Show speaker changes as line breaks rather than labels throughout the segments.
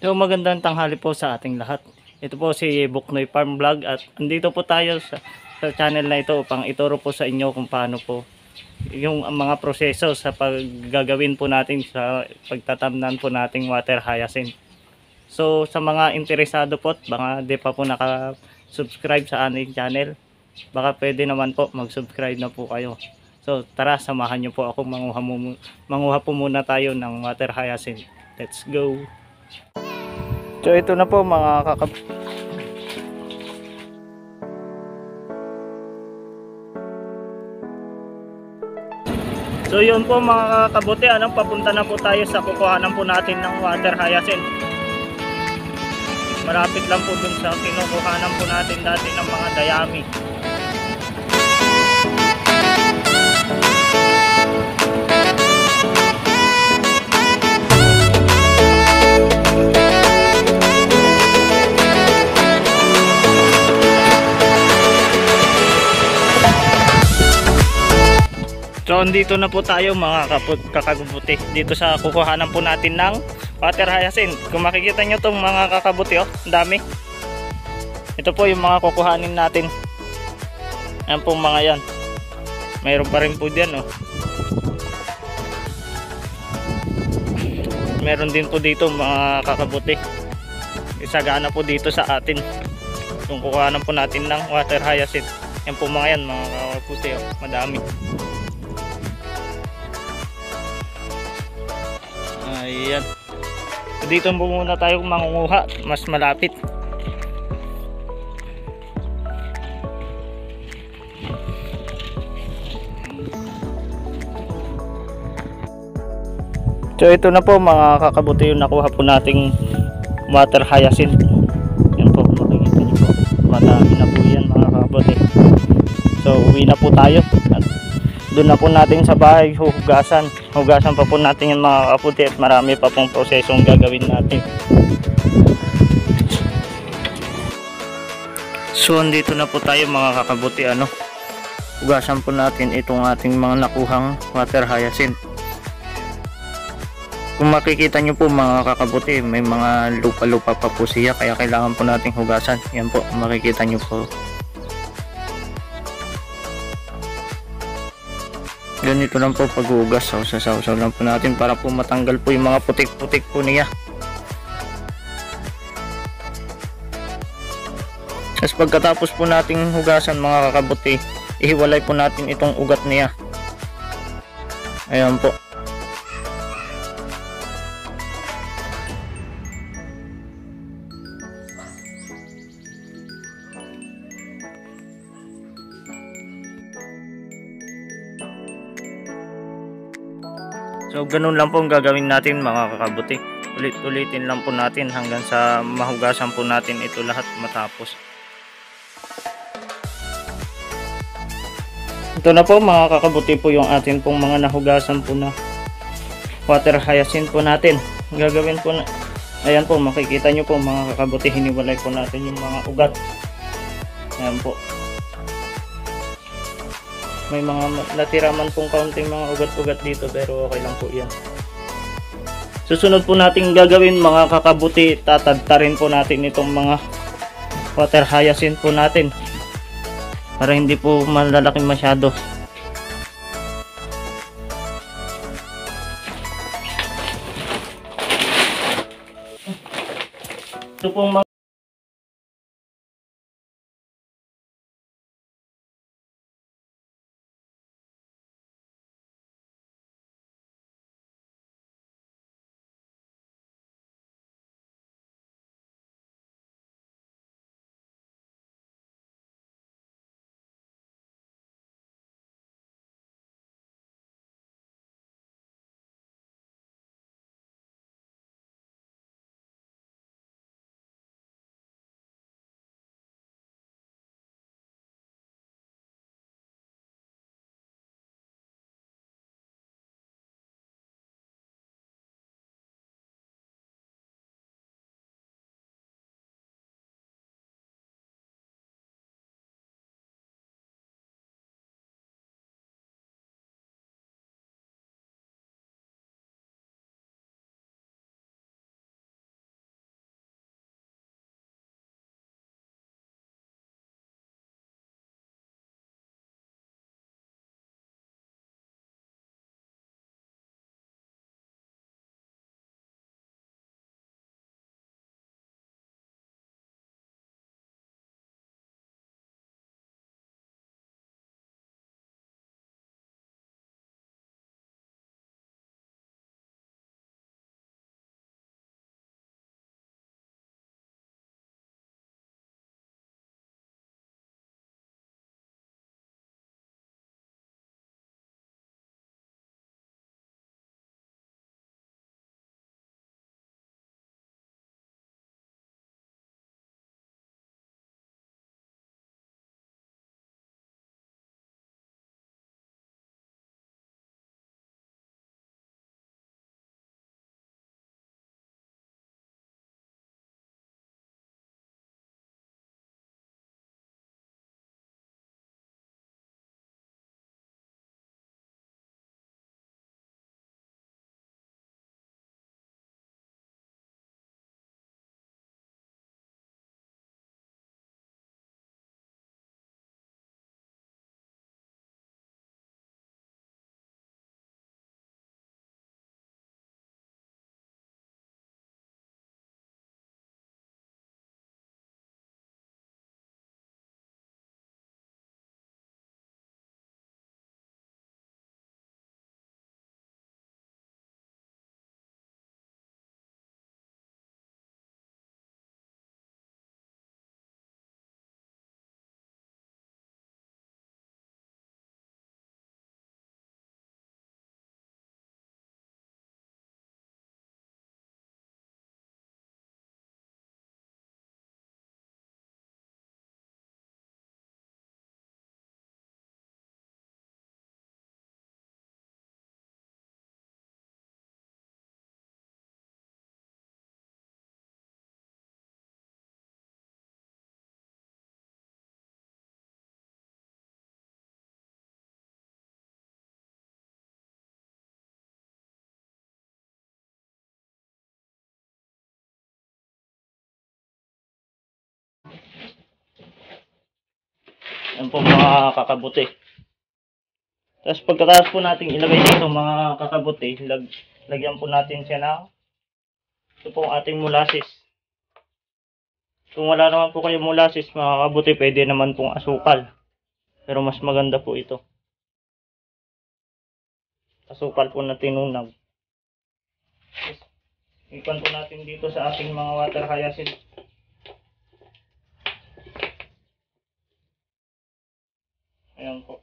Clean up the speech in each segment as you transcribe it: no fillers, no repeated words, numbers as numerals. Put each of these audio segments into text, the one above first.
So magandang tanghali po sa ating lahat. Ito po si Buknoy Farm Vlog at andito po tayo sa channel na ito upang ituro po sa inyo kung paano po yung mga proseso sa paggagawin po natin sa pagtatamnan po nating water hyacinth. So sa mga interesado po at baka di pa po naka-subscribe sa ating channel, baka pwede naman po mag-subscribe na po kayo. So tara, samahan niyo po ako manguha po muna tayo ng water hyacinth. Let's go! So ito na po mga So yun po mga kabuti, papunta na po tayo sa kukuhanan po natin ng water hyacinth. Malapit lang po dun sa kinukuhanan po natin dati ng mga dayami. So andito na po tayo mga kakabuti dito sa kukuhanan po natin ng water hyacinth. Kung makikita nyo itong mga kakabuti, oh, ang dami. Ito po yung mga kukuhanin natin. Ayan po mga yan. Mayroon pa rin po dyan, oh. Meron din po dito mga kakabuti. Isagana po dito sa atin yung kukuhanan po natin ng water hyacinth. Ayan po mga yan mga kakabuti, oh, madami. Ayan. Dito po muna tayo mangunguha, mas malapit. So ito na po mga kakabuti yung nakuha po nating water hyacinth. Yan po, makikita nyo po. Madami na po yan mga kakabuti. So uwi na po tayo. At doon na po natin sa bahay hugasan pa po natin yung mga kaputi at marami pa pong prosesong gagawin natin. So andito na po tayo mga kakabuti, hugasan po natin itong ating mga nakuhang water hyacinth. Kung makikita nyo po mga kakabuti, may mga lupa-lupa pa po siya, kaya kailangan po nating hugasan. Yan po, makikita nyo po. Ganito lang po paghugas. So sasaw-saw lang po natin para po matanggal po yung mga putik-putik po niya. Tapos pagkatapos po nating hugasan mga kakabuti, ihiwalay po natin itong ugat niya. Ayan po. So ganun lang po ang gagawin natin mga kakabuti. Ulit-ulitin lang po natin hanggang sa mahugasan po natin ito lahat matapos. Ito na po mga kakabuti po yung atin pong mga nahugasan po na water hyacinth po natin. Gagawin po na, ayan po, makikita nyo po mga kakabuti, hiniwalay po natin yung mga ugat. Ayan po. May mga natira man pong kaunting mga ugat-ugat dito, pero okay lang po yan. Susunod po natin gagawin mga kakabuti, tatadtarin po natin itong mga water hyacinth po natin para hindi po malalaki masyado. Ito pong mga Yan po mga kakabuti. Tapos pagkatapos po natin ilagay dito mga kakabuti, lagyan po natin siya ng ito po ang ating molasses. Kung wala naman po kayo molasses mga kakabuti, pwede naman pong asukal. Pero mas maganda po ito. Asukal po na tinunag. Ipan po natin dito sa ating mga water hyacinth. Ayan po.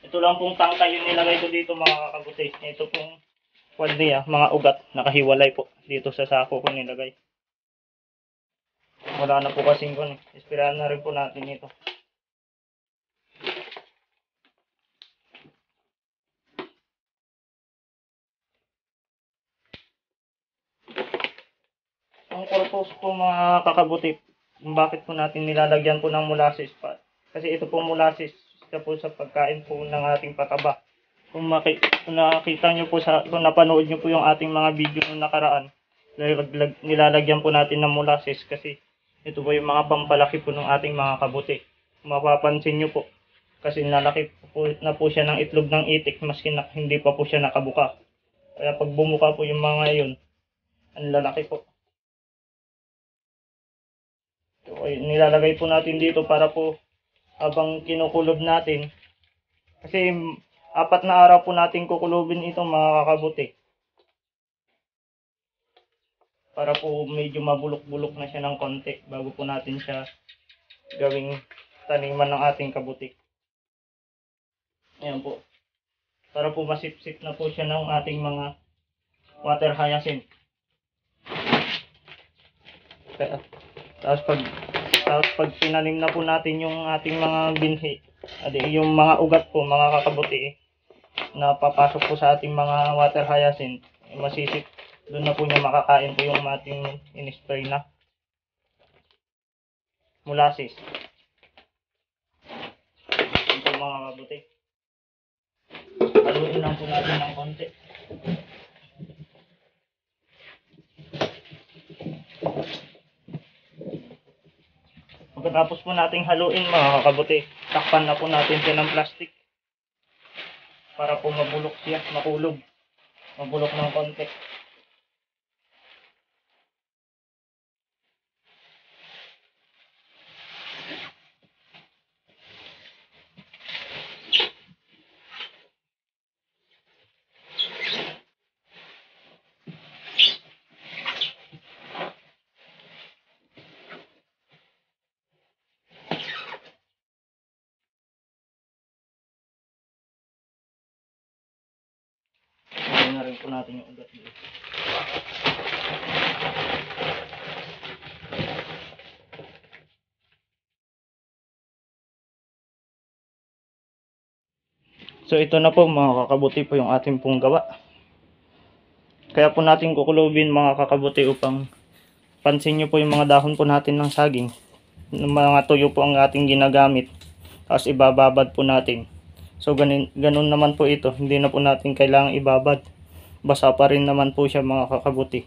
Ito lang pong tangkay yung nilagay ko dito mga kakabuti. Ito pong waldia, mga ugat, nakahiwalay po dito sa sako ko nilagay. Wala na po kasing ko. Ispirahan na rin po natin ito. Ang purpose po mga kakabuti, bakit po natin nilalagyan po ng molasses pa? Kasi ito po molasses isa po sa pagkain po ng ating pataba. Kung nakita nyo po kung napanood nyo po yung ating mga video nung nakaraan, nilalagyan po natin ng molasses kasi ito po yung mga pampalaki po ng ating mga kabuti. Mapapansin nyo po, kasi nalaki po na po siya ng itlog ng itik maski hindi pa po siya nakabuka. Kaya pag bumuka po yung mga yun, ang lalaki po. So, nilalagay po natin dito para po habang kinukulob natin, kasi 4 na araw po natin kukulubin ito mga kakabuti. Para po medyo mabulok-bulok na siya ng konti bago po natin siya gawing taniman ng ating kabuti. Ayan po. Para po masipsip na po siya ng ating mga water hyacinth. Tapos pag tinanim na po natin yung ating mga binhi, yung mga ugat po, mga kakabuti, na papasok po sa ating mga water hyacinth, masisip, doon na po niya makakain po yung ating in-spray na molasses. Ito mga kakabuti. Haluin lang po natin ng konti. Pagkatapos po nating haluin mga kakabuti, takpan na po natin siya ng plastic para po mabulok siya, makulog, mabulok ng konti. Na rin po natin yung ugat dito. So ito na po mga kakabuti po yung ating pong gawa. Kaya po natin kukulubin mga kakabuti upang pansin nyo po yung mga dahon po natin ng saging. Mga tuyo po ang ating ginagamit. Tapos ibababad po natin. So ganun naman po ito. Hindi na po natin kailangang ibabad. Basa pa rin naman po siya mga kakabuti.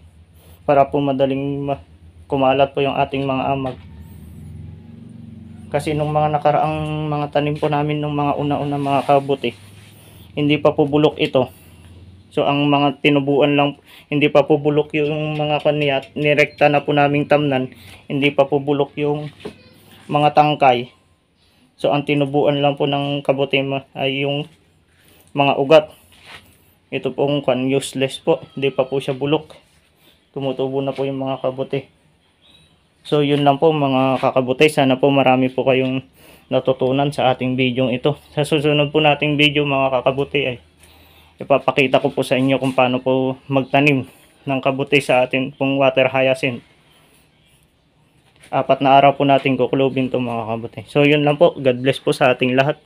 Para po madaling kumalat po yung ating mga amag. Kasi nung mga nakaraang mga tanim po namin nung mga una-una mga kakabuti, hindi pa po bulok ito. So ang mga tinubuan lang, hindi pa po bulok yung mga kanya, nirekta na po naming tamnan, hindi pa po bulok yung mga tangkay. So ang tinubuan lang po ng kabuti ay yung mga ugat. Ito pong useless po, hindi pa po siya bulok. Tumutubo na po yung mga kabuti. So yun lang po mga kakabuti, sana po marami po kayong natutunan sa ating video ito. Sa susunod po nating video mga kakabuti ay ipapakita ko po sa inyo kung paano po magtanim ng kabuti sa ating pong water hyacinth. 4 na araw po natin kukulubin to mga kabuti. So yun lang po, God bless po sa ating lahat.